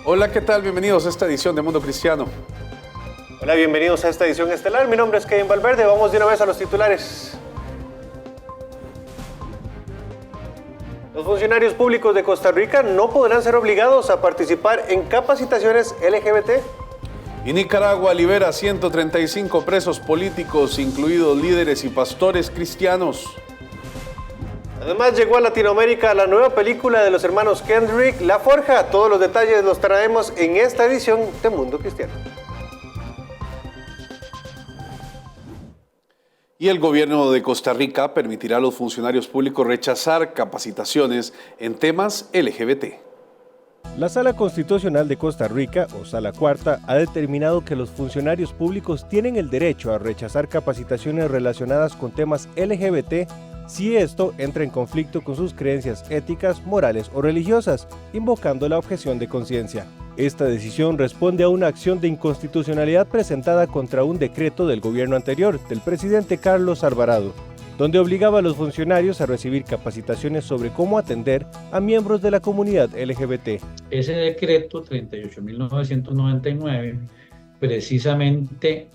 Hola, ¿qué tal? Bienvenidos a esta edición de Mundo Cristiano. Hola, bienvenidos a esta edición estelar. Mi nombre es Kevin Valverde. Vamos de una vez a los titulares. Los funcionarios públicos de Costa Rica no podrán ser obligados a participar en capacitaciones LGBT. Y Nicaragua libera 135 presos políticos, incluidos líderes y pastores cristianos. Además, llegó a Latinoamérica la nueva película de los hermanos Kendrick, La Forja. Todos los detalles los traemos en esta edición de Mundo Cristiano. Y el gobierno de Costa Rica permitirá a los funcionarios públicos rechazar capacitaciones en temas LGBT. La Sala Constitucional de Costa Rica, o Sala Cuarta, ha determinado que los funcionarios públicos tienen el derecho a rechazar capacitaciones relacionadas con temas LGBT si esto entra en conflicto con sus creencias éticas, morales o religiosas, invocando la objeción de conciencia. Esta decisión responde a una acción de inconstitucionalidad presentada contra un decreto del gobierno anterior, del presidente Carlos Alvarado, donde obligaba a los funcionarios a recibir capacitaciones sobre cómo atender a miembros de la comunidad LGBT. Ese decreto 38.999, precisamente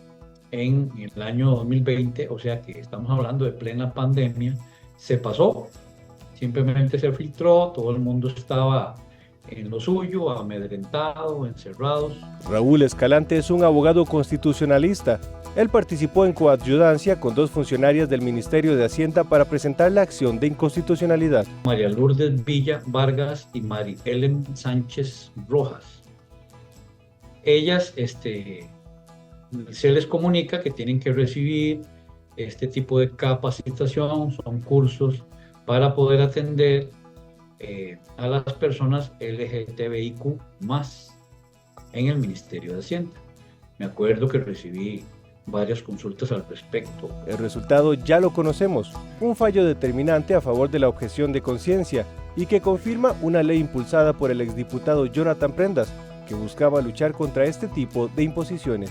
en el año 2020, o sea que estamos hablando de plena pandemia, se pasó, simplemente se filtró, todo el mundo estaba en lo suyo, amedrentado, encerrados. Raúl Escalante es un abogado constitucionalista. Él participó en coadyuvancia con dos funcionarias del Ministerio de Hacienda para presentar la acción de inconstitucionalidad. María Lourdes Villa Vargas y Mari Ellen Sánchez Rojas. Ellas, se les comunica que tienen que recibir este tipo de capacitación, son cursos para poder atender a las personas LGTBIQ+ en el Ministerio de Hacienda. Me acuerdo que recibí varias consultas al respecto. El resultado ya lo conocemos, un fallo determinante a favor de la objeción de conciencia y que confirma una ley impulsada por el exdiputado Jonathan Prendas, que buscaba luchar contra este tipo de imposiciones.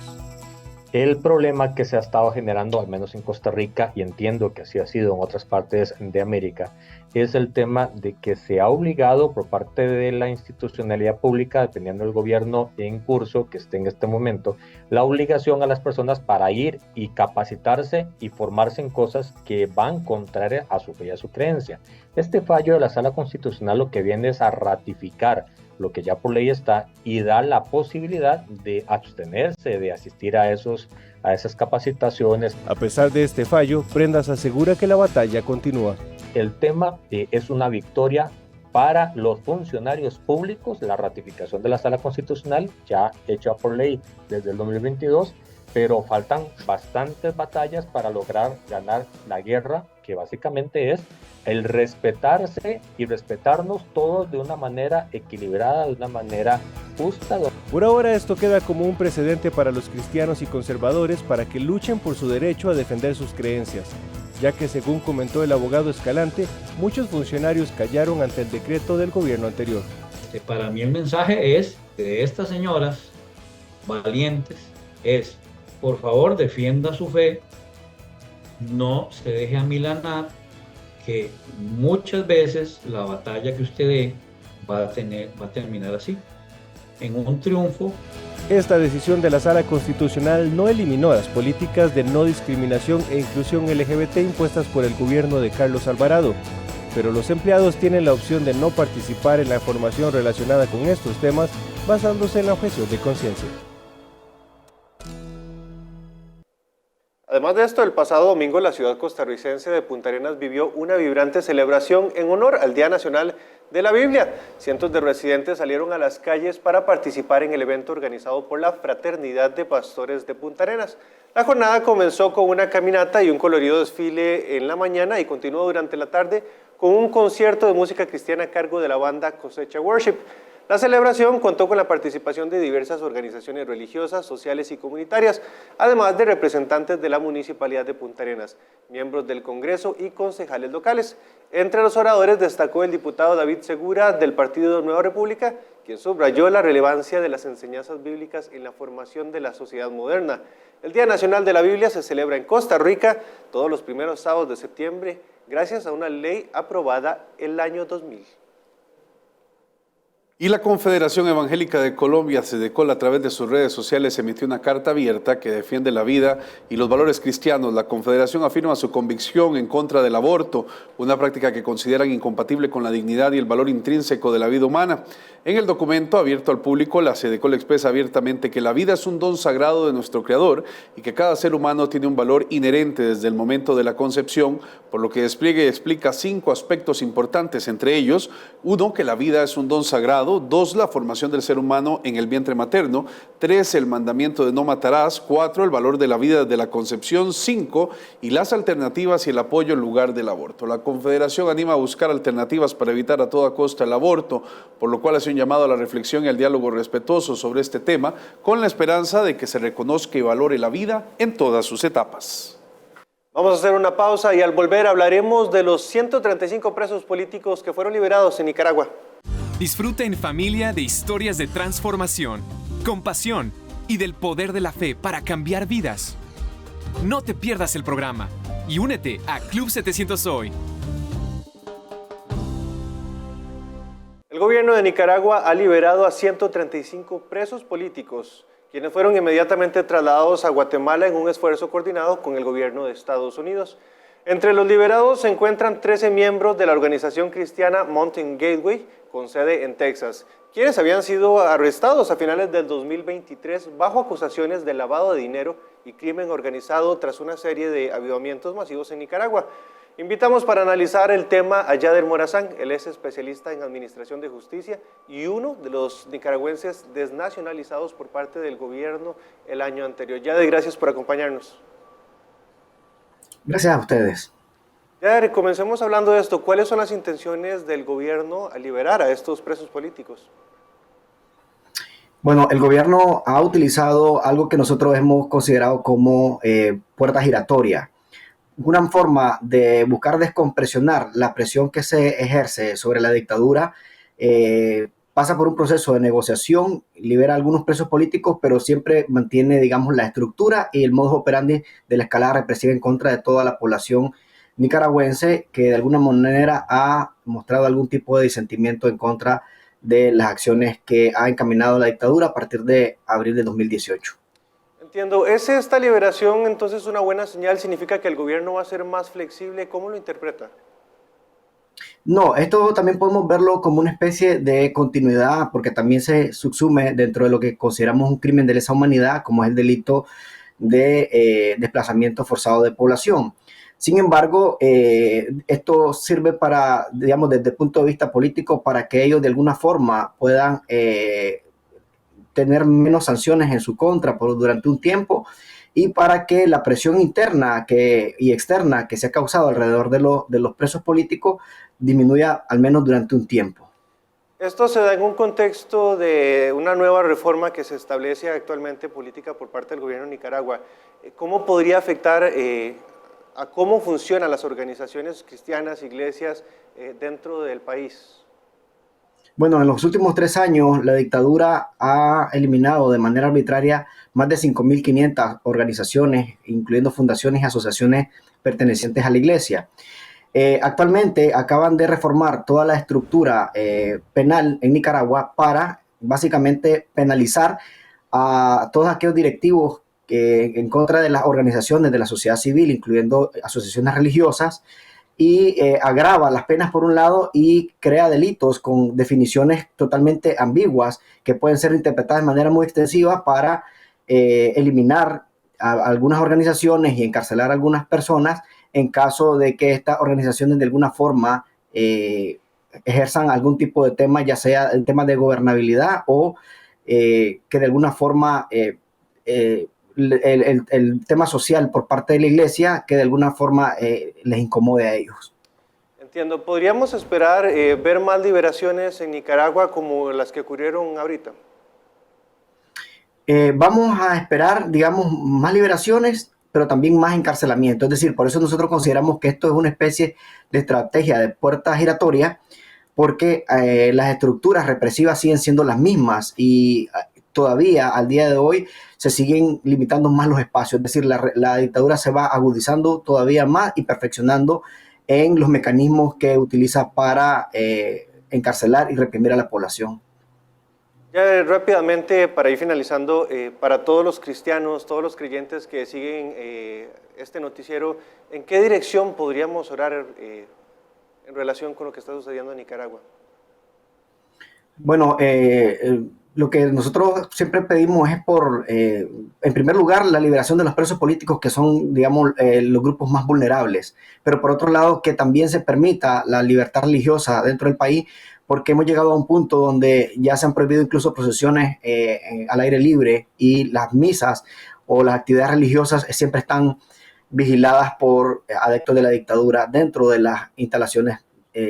El problema que se ha estado generando, al menos en Costa Rica, y entiendo que así ha sido en otras partes de América, es el tema de que se ha obligado por parte de la institucionalidad pública, dependiendo del gobierno en curso que esté en este momento, la obligación a las personas para ir y capacitarse y formarse en cosas que van contrarias a su fe y a su creencia. Este fallo de la Sala Constitucional lo que viene es a ratificar lo que ya por ley está y da la posibilidad de abstenerse de asistir a esas capacitaciones. A pesar de este fallo, Prendas asegura que la batalla continúa. El tema es una victoria para los funcionarios públicos, la ratificación de la Sala Constitucional ya hecha por ley desde el 2022, pero faltan bastantes batallas para lograr ganar la guerra, que básicamente es el respetarse y respetarnos todos de una manera equilibrada, de una manera justa. Por ahora esto queda como un precedente para los cristianos y conservadores para que luchen por su derecho a defender sus creencias, ya que según comentó el abogado Escalante, muchos funcionarios callaron ante el decreto del gobierno anterior. Para mí el mensaje es de estas señoras valientes es, por favor, defienda su fe, no se deje amilanar, que muchas veces la batalla que usted dé va a terminar así, en un triunfo. Esta decisión de la Sala Constitucional no eliminó las políticas de no discriminación e inclusión LGBT impuestas por el gobierno de Carlos Alvarado, pero los empleados tienen la opción de no participar en la formación relacionada con estos temas basándose en la objeción de conciencia. Además de esto, el pasado domingo la ciudad costarricense de Punta Arenas vivió una vibrante celebración en honor al Día Nacional de la Biblia. Cientos de residentes salieron a las calles para participar en el evento organizado por la Fraternidad de Pastores de Punta Arenas. La jornada comenzó con una caminata y un colorido desfile en la mañana y continuó durante la tarde con un concierto de música cristiana a cargo de la banda Cosecha Worship. La celebración contó con la participación de diversas organizaciones religiosas, sociales y comunitarias, además de representantes de la Municipalidad de Punta Arenas, miembros del Congreso y concejales locales. Entre los oradores destacó el diputado David Segura del Partido Nueva República, quien subrayó la relevancia de las enseñanzas bíblicas en la formación de la sociedad moderna. El Día Nacional de la Biblia se celebra en Costa Rica todos los primeros sábados de septiembre, gracias a una ley aprobada el año 2000. Y la Confederación Evangélica de Colombia, CEDECOL, a través de sus redes sociales emitió una carta abierta que defiende la vida y los valores cristianos. La Confederación afirma su convicción en contra del aborto, una práctica que consideran incompatible con la dignidad y el valor intrínseco de la vida humana. En el documento abierto al público, la CEDECOL expresa abiertamente que la vida es un don sagrado de nuestro Creador y que cada ser humano tiene un valor inherente desde el momento de la concepción, por lo que despliega y explica 5 aspectos importantes, entre ellos: 1, que la vida es un don sagrado; 2, la formación del ser humano en el vientre materno; 3, el mandamiento de no matarás; 4, el valor de la vida desde la concepción; 5, y las alternativas y el apoyo en lugar del aborto. La Confederación anima a buscar alternativas para evitar a toda costa el aborto, por lo cual hace un llamado a la reflexión y al diálogo respetuoso sobre este tema, con la esperanza de que se reconozca y valore la vida en todas sus etapas. Vamos a hacer una pausa y al volver hablaremos de los 135 presos políticos que fueron liberados en Nicaragua. Disfruta en familia de historias de transformación, compasión y del poder de la fe para cambiar vidas. No te pierdas el programa y únete a Club 700 Hoy. El gobierno de Nicaragua ha liberado a 135 presos políticos, quienes fueron inmediatamente trasladados a Guatemala en un esfuerzo coordinado con el gobierno de Estados Unidos. Entre los liberados se encuentran 13 miembros de la organización cristiana Mountain Gateway, con sede en Texas, quienes habían sido arrestados a finales del 2023 bajo acusaciones de lavado de dinero y crimen organizado tras una serie de avivamientos masivos en Nicaragua. Invitamos para analizar el tema a Yader Morazán. Él es especialista en administración de justicia y uno de los nicaragüenses desnacionalizados por parte del gobierno el año anterior. Yader, gracias por acompañarnos. Gracias a ustedes. Yader, comencemos hablando de esto. ¿Cuáles son las intenciones del gobierno al liberar a estos presos políticos? Bueno, el gobierno ha utilizado algo que nosotros hemos considerado como puerta giratoria. Una forma de buscar descompresionar la presión que se ejerce sobre la dictadura pasa por un proceso de negociación, libera a algunos presos políticos, pero siempre mantiene, digamos, la estructura y el modus operandi de la escalada represiva en contra de toda la población nicaragüense que de alguna manera ha mostrado algún tipo de disentimiento en contra de las acciones que ha encaminado la dictadura a partir de abril de 2018. Entiendo. ¿Es esta liberación entonces una buena señal? ¿Significa que el gobierno va a ser más flexible? ¿Cómo lo interpreta? No, esto también podemos verlo como una especie de continuidad, porque también se subsume dentro de lo que consideramos un crimen de lesa humanidad, como es el delito de desplazamiento forzado de población. Sin embargo, esto sirve para, digamos, desde el punto de vista político, para que ellos de alguna forma puedan tener menos sanciones en su contra durante un tiempo y para que la presión interna y externa que se ha causado alrededor de los presos políticos disminuya al menos durante un tiempo. Esto se da en un contexto de una nueva reforma que se establece actualmente política por parte del gobierno de Nicaragua. ¿Cómo podría afectar a cómo funcionan las organizaciones cristianas, iglesias dentro del país? Bueno, en los últimos 3 años la dictadura ha eliminado de manera arbitraria más de 5.500 organizaciones, incluyendo fundaciones y asociaciones pertenecientes a la iglesia. Actualmente acaban de reformar toda la estructura penal en Nicaragua para básicamente penalizar a todos aquellos directivos en contra de las organizaciones de la sociedad civil, incluyendo asociaciones religiosas, y agrava las penas por un lado y crea delitos con definiciones totalmente ambiguas que pueden ser interpretadas de manera muy extensiva para eliminar a algunas organizaciones y encarcelar a algunas personas en caso de que estas organizaciones de alguna forma ejerzan algún tipo de tema, ya sea el tema de gobernabilidad o que de alguna forma el tema social por parte de la iglesia que de alguna forma les incomode a ellos. Entiendo. ¿Podríamos esperar ver más liberaciones en Nicaragua como las que ocurrieron ahorita? Vamos a esperar, digamos, más liberaciones, pero también más encarcelamiento. Es decir, por eso nosotros consideramos que esto es una especie de estrategia de puerta giratoria, porque las estructuras represivas siguen siendo las mismas y todavía al día de hoy se siguen limitando más los espacios, es decir, la dictadura se va agudizando todavía más y perfeccionando en los mecanismos que utiliza para encarcelar y reprimir a la población. Ya rápidamente, para ir finalizando, para todos los cristianos, todos los creyentes que siguen este noticiero, ¿en qué dirección podríamos orar en relación con lo que está sucediendo en Nicaragua? Bueno, lo que nosotros siempre pedimos es en primer lugar, la liberación de los presos políticos, que son, digamos, los grupos más vulnerables, pero por otro lado, que también se permita la libertad religiosa dentro del país, porque hemos llegado a un punto donde ya se han prohibido incluso procesiones al aire libre, y las misas o las actividades religiosas siempre están vigiladas por adeptos de la dictadura dentro de las instalaciones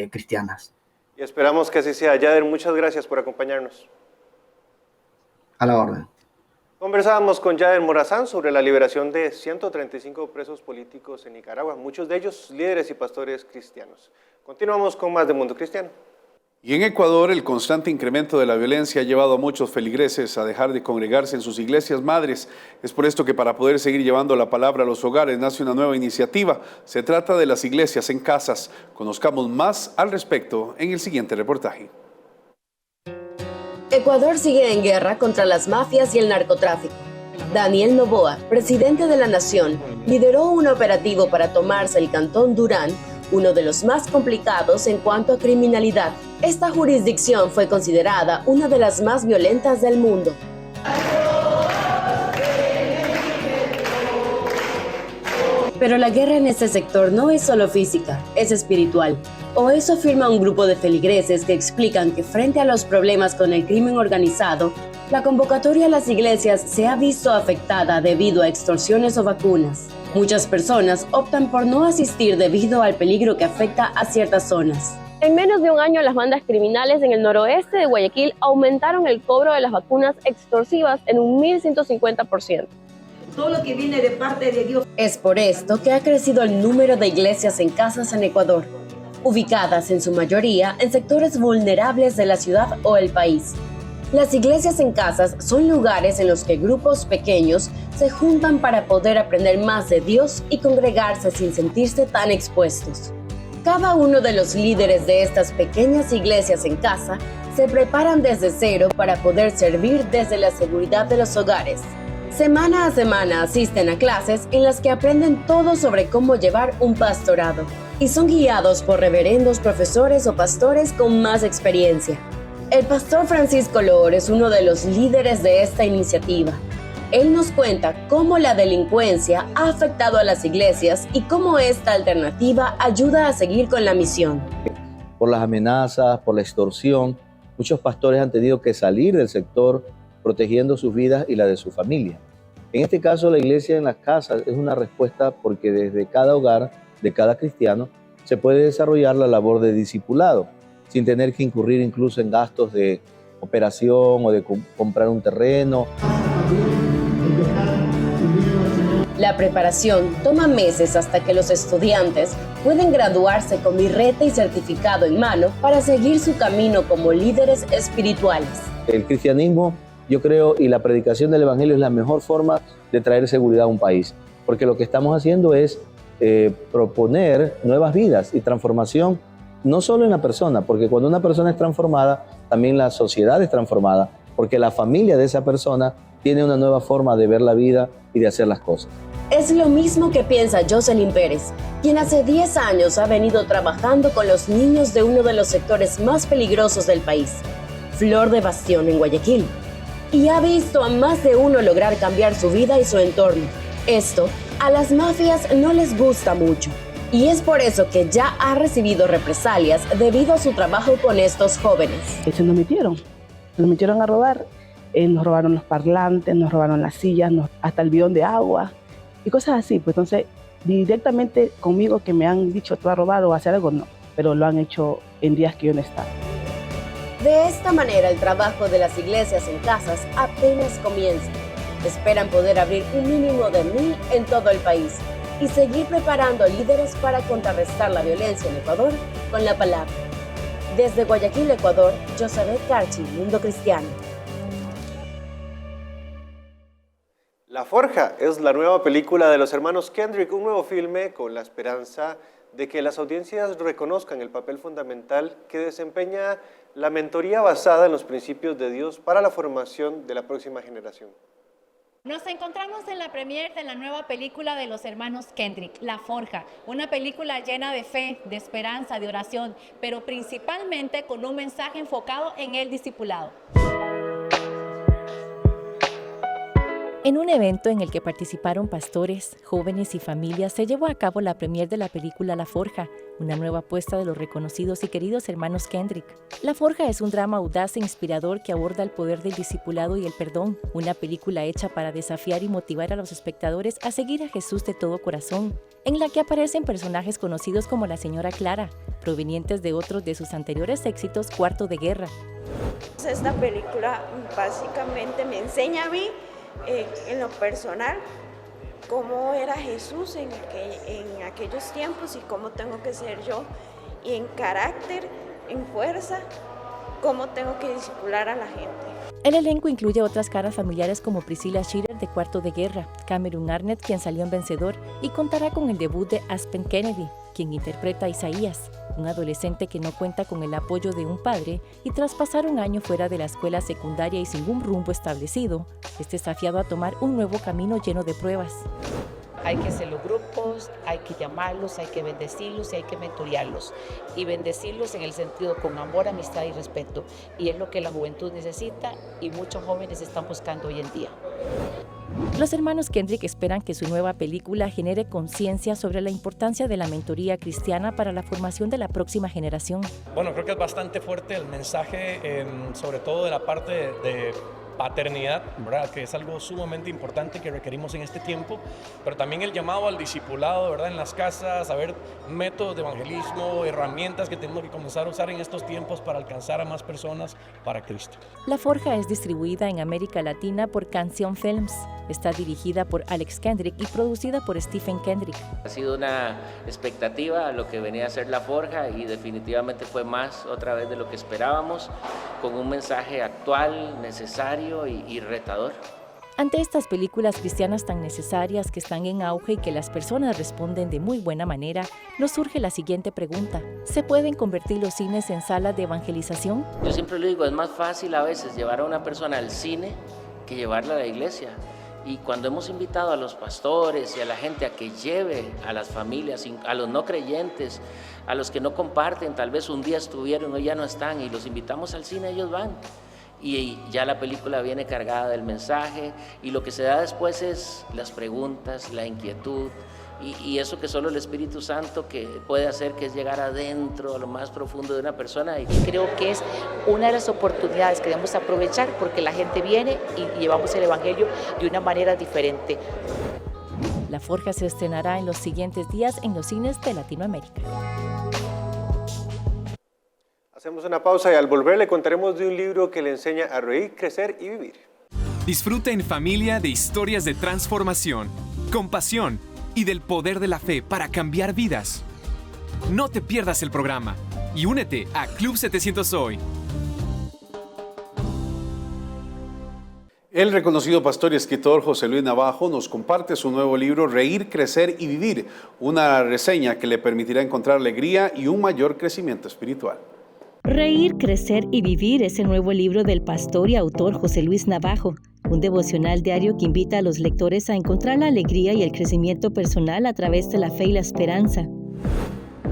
cristianas. Y esperamos que así sea. Yader, muchas gracias por acompañarnos. A la orden. Conversábamos con Yader Morazán sobre la liberación de 135 presos políticos en Nicaragua, muchos de ellos líderes y pastores cristianos. Continuamos con más de Mundo Cristiano. Y en Ecuador, el constante incremento de la violencia ha llevado a muchos feligreses a dejar de congregarse en sus iglesias madres. Es por esto que para poder seguir llevando la palabra a los hogares nace una nueva iniciativa. Se trata de las iglesias en casas. Conozcamos más al respecto en el siguiente reportaje. Ecuador sigue en guerra contra las mafias y el narcotráfico. Daniel Noboa, presidente de la nación, lideró un operativo para tomarse el cantón Durán, uno de los más complicados en cuanto a criminalidad. Esta jurisdicción fue considerada una de las más violentas del mundo. Pero la guerra en este sector no es solo física, es espiritual. O eso afirma un grupo de feligreses que explican que frente a los problemas con el crimen organizado, la convocatoria a las iglesias se ha visto afectada debido a extorsiones o vacunas. Muchas personas optan por no asistir debido al peligro que afecta a ciertas zonas. En menos de un año, las bandas criminales en el noroeste de Guayaquil aumentaron el cobro de las vacunas extorsivas en un 1.150%. Todo lo que viene de parte de Dios. Es por esto que ha crecido el número de iglesias en casas en Ecuador, ubicadas en su mayoría en sectores vulnerables de la ciudad o el país. Las iglesias en casas son lugares en los que grupos pequeños se juntan para poder aprender más de Dios y congregarse sin sentirse tan expuestos. Cada uno de los líderes de estas pequeñas iglesias en casa se preparan desde cero para poder servir desde la seguridad de los hogares. Semana a semana asisten a clases en las que aprenden todo sobre cómo llevar un pastorado y son guiados por reverendos profesores o pastores con más experiencia. El pastor Francisco Loor es uno de los líderes de esta iniciativa. Él nos cuenta cómo la delincuencia ha afectado a las iglesias y cómo esta alternativa ayuda a seguir con la misión. Por las amenazas, por la extorsión, muchos pastores han tenido que salir del sector protegiendo sus vidas y la de su familia. En este caso, la iglesia en las casas es una respuesta porque desde cada hogar de cada cristiano se puede desarrollar la labor de discipulado, sin tener que incurrir incluso en gastos de operación o de comprar un terreno. La preparación toma meses hasta que los estudiantes pueden graduarse con birrete y certificado en mano para seguir su camino como líderes espirituales. El cristianismo, yo creo, y la predicación del evangelio es la mejor forma de traer seguridad a un país, porque lo que estamos haciendo es proponer nuevas vidas y transformación, no solo en la persona, porque cuando una persona es transformada, también la sociedad es transformada, porque la familia de esa persona tiene una nueva forma de ver la vida y de hacer las cosas. Es lo mismo que piensa Jocelyn Pérez, quien hace 10 años ha venido trabajando con los niños de uno de los sectores más peligrosos del país, Flor de Bastión en Guayaquil, y ha visto a más de uno lograr cambiar su vida y su entorno. Esto a las mafias no les gusta mucho, y es por eso que ya ha recibido represalias debido a su trabajo con estos jóvenes. Se nos metieron a robar, nos robaron los parlantes, nos robaron las sillas, hasta el bidón de agua y cosas así. Pues entonces, directamente conmigo que me han dicho, tú has robado o hacer algo, no, pero lo han hecho en días que yo no estaba. De esta manera, el trabajo de las iglesias en casas apenas comienza. Esperan poder abrir un mínimo de 1,000 en todo el país y seguir preparando líderes para contrarrestar la violencia en Ecuador con la palabra. Desde Guayaquil, Ecuador, Josabeth Carchi, Mundo Cristiano. La Forja es la nueva película de los hermanos Kendrick, un nuevo filme con la esperanza de que las audiencias reconozcan el papel fundamental que desempeña la mentoría basada en los principios de Dios para la formación de la próxima generación. Nos encontramos en la premier de la nueva película de los hermanos Kendrick, La Forja, una película llena de fe, de esperanza, de oración, pero principalmente con un mensaje enfocado en el discipulado. En un evento en el que participaron pastores, jóvenes y familias, se llevó a cabo la premier de la película La Forja, una nueva apuesta de los reconocidos y queridos hermanos Kendrick. La Forja es un drama audaz e inspirador que aborda el poder del discipulado y el perdón, una película hecha para desafiar y motivar a los espectadores a seguir a Jesús de todo corazón, en la que aparecen personajes conocidos como la señora Clara, provenientes de otros de sus anteriores éxitos, Cuarto de Guerra. Esta película básicamente me enseña a mí en lo personal cómo era Jesús en aquellos tiempos y cómo tengo que ser yo, y en carácter, en fuerza, cómo tengo que discipular a la gente. El elenco incluye otras caras familiares como Priscilla Shirer de Cuarto de Guerra, Cameron Arnett, quien salió en Vencedor, y contará con el debut de Aspen Kennedy, quien interpreta a Isaías, un adolescente que no cuenta con el apoyo de un padre y tras pasar un año fuera de la escuela secundaria y sin un rumbo establecido, es desafiado a tomar un nuevo camino lleno de pruebas. Hay que hacer los grupos, hay que llamarlos, hay que bendecirlos y hay que mentorearlos. Y bendecirlos en el sentido con amor, amistad y respeto. Y es lo que la juventud necesita y muchos jóvenes están buscando hoy en día. Los hermanos Kendrick esperan que su nueva película genere conciencia sobre la importancia de la mentoría cristiana para la formación de la próxima generación. Bueno, creo que es bastante fuerte el mensaje, sobre todo de la parte de paternidad, ¿verdad? Que es algo sumamente importante que requerimos en este tiempo, pero también el llamado al discipulado, ¿verdad? En las casas, a ver métodos de evangelismo, herramientas que tenemos que comenzar a usar en estos tiempos para alcanzar a más personas para Cristo. La Forja es distribuida en América Latina por Canción Films. Está dirigida por Alex Kendrick y producida por Stephen Kendrick. Ha sido una expectativa a lo que venía a ser La Forja y definitivamente fue más otra vez de lo que esperábamos, con un mensaje actual, necesario y retador. Ante estas películas cristianas tan necesarias que están en auge y que las personas responden de muy buena manera, nos surge la siguiente pregunta: ¿se pueden convertir los cines en salas de evangelización? Yo siempre lo digo, es más fácil a veces llevar a una persona al cine que llevarla a la iglesia. Y cuando hemos invitado a los pastores y a la gente a que lleve a las familias, a los no creyentes, a los que no comparten, tal vez un día estuvieron, hoy ya no están, y los invitamos al cine, ellos van. Y ya la película viene cargada del mensaje, y lo que se da después es las preguntas, la inquietud, y eso que solo el Espíritu Santo que puede hacer, que es llegar adentro, a lo más profundo de una persona. Y creo que es una de las oportunidades que debemos aprovechar, porque la gente viene y llevamos el Evangelio de una manera diferente. La Forja se estrenará en los siguientes días en los cines de Latinoamérica. Hacemos una pausa y al volver le contaremos de un libro que le enseña a reír, crecer y vivir. Disfruta en familia de historias de transformación, compasión y del poder de la fe para cambiar vidas. No te pierdas el programa y únete a Club 700 Hoy. El reconocido pastor y escritor José Luis Navajo nos comparte su nuevo libro Reír, Crecer y Vivir, una reseña que le permitirá encontrar alegría y un mayor crecimiento espiritual. Reír, Crecer y Vivir es el nuevo libro del pastor y autor José Luis Navajo, un devocional diario que invita a los lectores a encontrar la alegría y el crecimiento personal a través de la fe y la esperanza.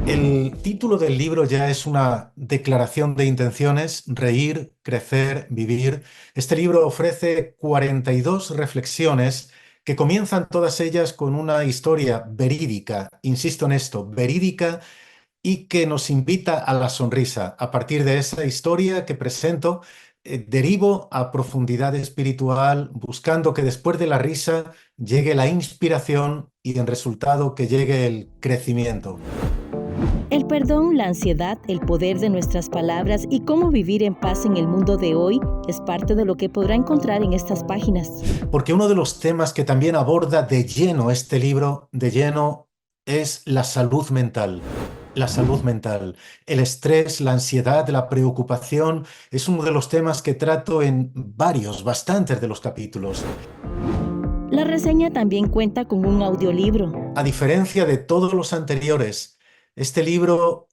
El título del libro ya es una declaración de intenciones: reír, crecer, vivir. Este libro ofrece 42 reflexiones que comienzan todas ellas con una historia verídica, insisto en esto, verídica, y que nos invita a la sonrisa. A partir de esa historia que presento, derivo a profundidad espiritual, buscando que después de la risa llegue la inspiración y en resultado que llegue el crecimiento. El perdón, la ansiedad, el poder de nuestras palabras y cómo vivir en paz en el mundo de hoy es parte de lo que podrá encontrar en estas páginas. Porque uno de los temas que también aborda de lleno este libro, es la salud mental. La salud mental, el estrés, la ansiedad, la preocupación, es uno de los temas que trato en bastantes de los capítulos. La reseña también cuenta con un audiolibro. A diferencia de todos los anteriores, este libro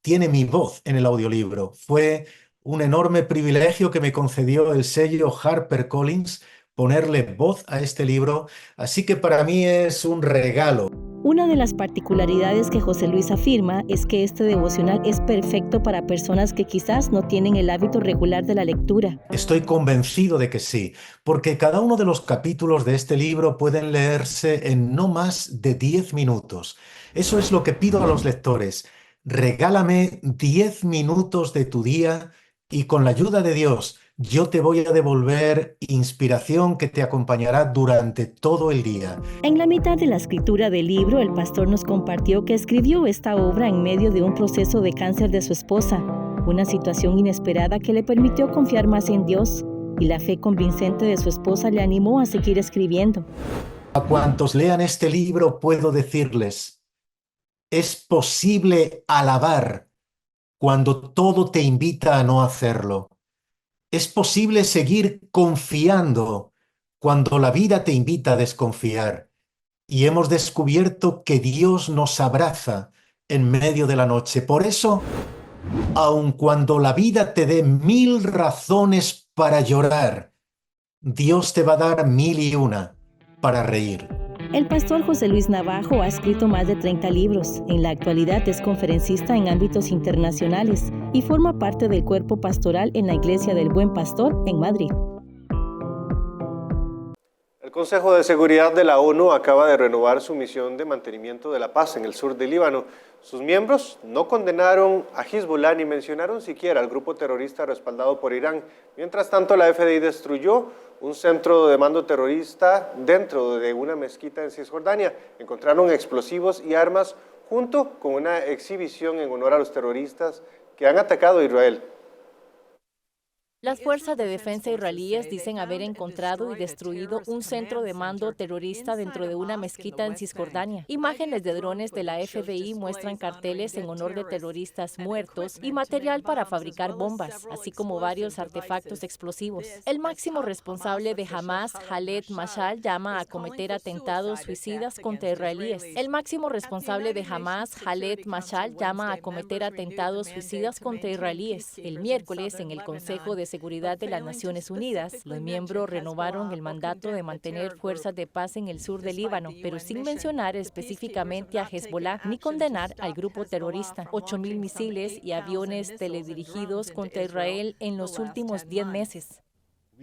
tiene mi voz en el audiolibro. Fue un enorme privilegio que me concedió el sello HarperCollins ponerle voz a este libro, así que para mí es un regalo. Una de las particularidades que José Luis afirma es que este devocional es perfecto para personas que quizás no tienen el hábito regular de la lectura. Estoy convencido de que sí, porque cada uno de los capítulos de este libro pueden leerse en no más de 10 minutos. Eso es lo que pido a los lectores. Regálame 10 minutos de tu día y con la ayuda de Dios, yo te voy a devolver inspiración que te acompañará durante todo el día. En la mitad de la escritura del libro, el pastor nos compartió que escribió esta obra en medio de un proceso de cáncer de su esposa, una situación inesperada que le permitió confiar más en Dios, y la fe convincente de su esposa le animó a seguir escribiendo. A cuantos lean este libro puedo decirles, es posible alabar cuando todo te invita a no hacerlo. Es posible seguir confiando cuando la vida te invita a desconfiar. Y hemos descubierto que Dios nos abraza en medio de la noche. Por eso, aun cuando la vida te dé 1000 razones para llorar, Dios te va a dar 1001 para reír. El pastor José Luis Navajo ha escrito más de 30 libros. En la actualidad es conferencista en ámbitos internacionales y forma parte del cuerpo pastoral en la Iglesia del Buen Pastor en Madrid. El Consejo de Seguridad de la ONU acaba de renovar su misión de mantenimiento de la paz en el sur del Líbano. Sus miembros no condenaron a Hezbollah ni mencionaron siquiera al grupo terrorista respaldado por Irán. Mientras tanto, la FDI destruyó un centro de mando terrorista dentro de una mezquita en Cisjordania. Encontraron explosivos y armas junto con una exhibición en honor a los terroristas que han atacado a Israel. Las fuerzas de defensa israelíes dicen haber encontrado y destruido un centro de mando terrorista dentro de una mezquita en Cisjordania. Imágenes de drones de la FBI muestran carteles en honor de terroristas muertos y material para fabricar bombas, así como varios artefactos explosivos. El máximo responsable de Hamas, Khaled Mashal, llama a cometer atentados suicidas contra israelíes. El máximo responsable de Hamas, Khaled Mashal, llama a cometer atentados suicidas contra israelíes. El miércoles, en el Consejo de Seguridad de las Naciones Unidas, los miembros renovaron el mandato de mantener fuerzas de paz en el sur del Líbano, pero sin mencionar específicamente a Hezbollah ni condenar al grupo terrorista. 8.000 misiles y aviones teledirigidos contra Israel en los últimos 10 meses.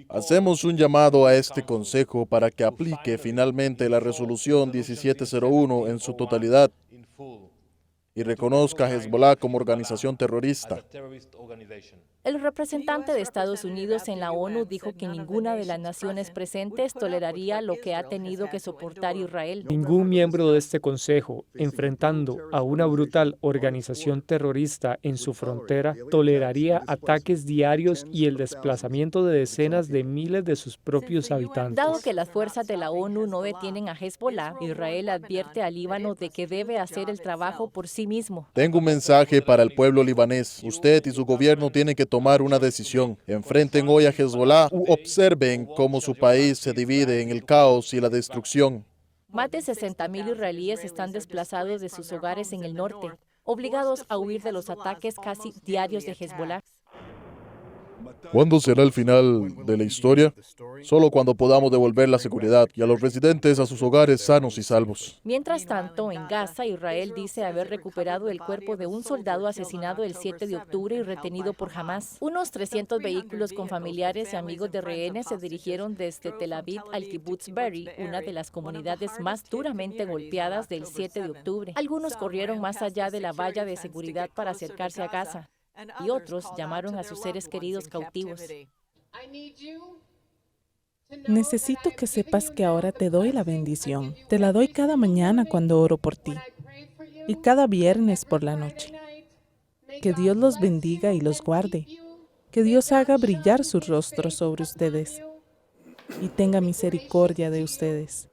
Hacemos un llamado a este Consejo para que aplique finalmente la resolución 1701 en su totalidad y reconozca a Hezbollah como organización terrorista. El representante de Estados Unidos en la ONU dijo que ninguna de las naciones presentes toleraría lo que ha tenido que soportar Israel. Ningún miembro de este Consejo, enfrentando a una brutal organización terrorista en su frontera, toleraría ataques diarios y el desplazamiento de decenas de miles de sus propios habitantes. Dado que las fuerzas de la ONU no detienen a Hezbollah, Israel advierte al Líbano de que debe hacer el trabajo por sí mismo. Tengo un mensaje para el pueblo libanés. Usted y su gobierno tienen que tomar una decisión. Enfrenten hoy a Hezbollah u observen cómo su país se divide en el caos y la destrucción. Más de 60.000 israelíes están desplazados de sus hogares en el norte, obligados a huir de los ataques casi diarios de Hezbollah. ¿Cuándo será el final de la historia? Solo cuando podamos devolver la seguridad y a los residentes a sus hogares sanos y salvos. Mientras tanto, en Gaza, Israel dice haber recuperado el cuerpo de un soldado asesinado el 7 de octubre y retenido por Hamas. Unos 300 vehículos con familiares y amigos de rehenes se dirigieron desde Tel Aviv al Kibbutz Be'eri, una de las comunidades más duramente golpeadas del 7 de octubre. Algunos corrieron más allá de la valla de seguridad para acercarse a Gaza, y otros llamaron a sus seres queridos cautivos. Necesito que sepas que ahora te doy la bendición. Te la doy cada mañana cuando oro por ti y cada viernes por la noche. Que Dios los bendiga y los guarde. Que Dios haga brillar su rostro sobre ustedes y tenga misericordia de ustedes.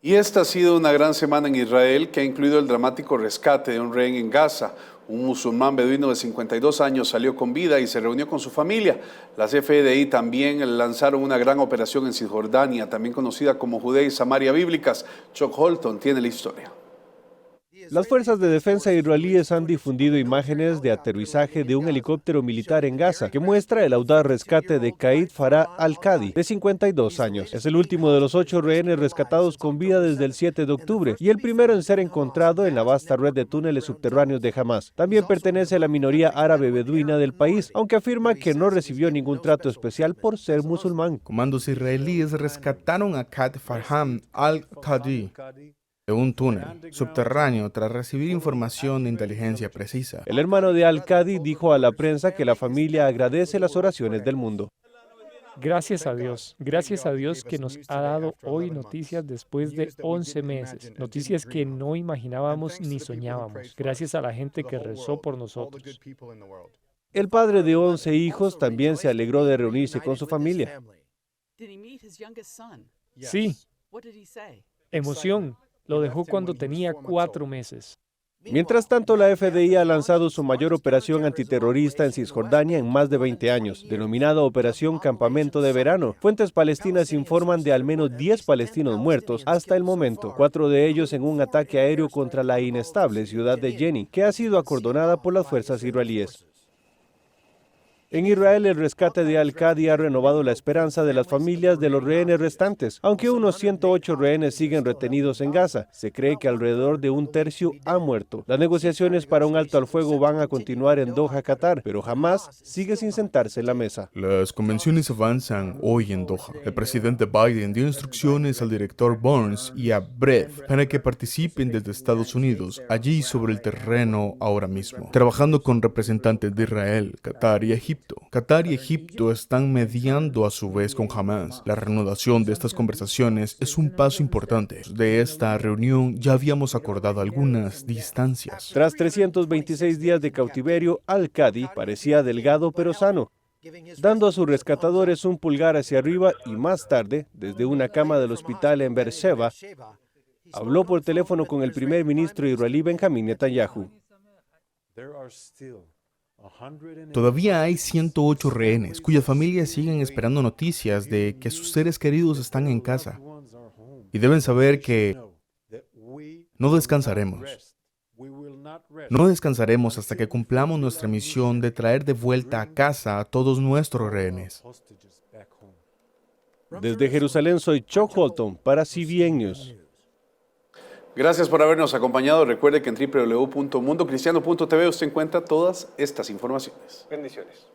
Y esta ha sido una gran semana en Israel que ha incluido el dramático rescate de un rehén en Gaza. Un musulmán beduino de 52 años salió con vida y se reunió con su familia. Las FDI también lanzaron una gran operación en Cisjordania, también conocida como Judea y Samaria Bíblicas. Chuck Holton tiene la historia. Las fuerzas de defensa israelíes han difundido imágenes de aterrizaje de un helicóptero militar en Gaza que muestra el audaz rescate de Qaid Farah al-Qadi, de 52 años. Es el último de los 8 rehenes rescatados con vida desde el 7 de octubre y el primero en ser encontrado en la vasta red de túneles subterráneos de Hamas. También pertenece a la minoría árabe beduina del país, aunque afirma que no recibió ningún trato especial por ser musulmán. Comandos israelíes rescataron a Qaid Farah al-Qadi de un túnel subterráneo tras recibir información de inteligencia precisa. El hermano de al-Qadi dijo a la prensa que la familia agradece las oraciones del mundo. Gracias a Dios que nos ha dado hoy noticias después de 11 meses, noticias que no imaginábamos ni soñábamos. Gracias a la gente que rezó por nosotros. El padre de 11 hijos también se alegró de reunirse con su familia. Sí, emoción. Lo dejó cuando tenía 4 meses. Mientras tanto, la FDI ha lanzado su mayor operación antiterrorista en Cisjordania en más de 20 años, denominada Operación Campamento de Verano. Fuentes palestinas informan de al menos 10 palestinos muertos hasta el momento, 4 de ellos en un ataque aéreo contra la inestable ciudad de Jenin, que ha sido acordonada por las fuerzas israelíes. En Israel, el rescate de al-Qadi ha renovado la esperanza de las familias de los rehenes restantes. Aunque unos 108 rehenes siguen retenidos en Gaza, se cree que alrededor de un tercio han muerto. Las negociaciones para un alto al fuego van a continuar en Doha, Qatar, pero Hamas sigue sin sentarse en la mesa. Las convenciones avanzan hoy en Doha. El presidente Biden dio instrucciones al director Burns y a Brett para que participen desde Estados Unidos, allí sobre el terreno ahora mismo, trabajando con representantes de Israel, Qatar y Egipto. Qatar y Egipto están mediando a su vez con Hamas. La reanudación de estas conversaciones es un paso importante. De esta reunión ya habíamos acordado algunas distancias. Tras 326 días de cautiverio, al-Qadi parecía delgado pero sano, dando a sus rescatadores un pulgar hacia arriba y más tarde, desde una cama del hospital en Beersheba, habló por teléfono con el primer ministro israelí Benjamín Netanyahu. Todavía hay 108 rehenes cuyas familias siguen esperando noticias de que sus seres queridos están en casa. Y deben saber que no descansaremos. No descansaremos hasta que cumplamos nuestra misión de traer de vuelta a casa a todos nuestros rehenes. Desde Jerusalén soy Chuck Holton para CBN News. Gracias por habernos acompañado. Recuerde que en www.mundocristiano.tv usted encuentra todas estas informaciones. Bendiciones.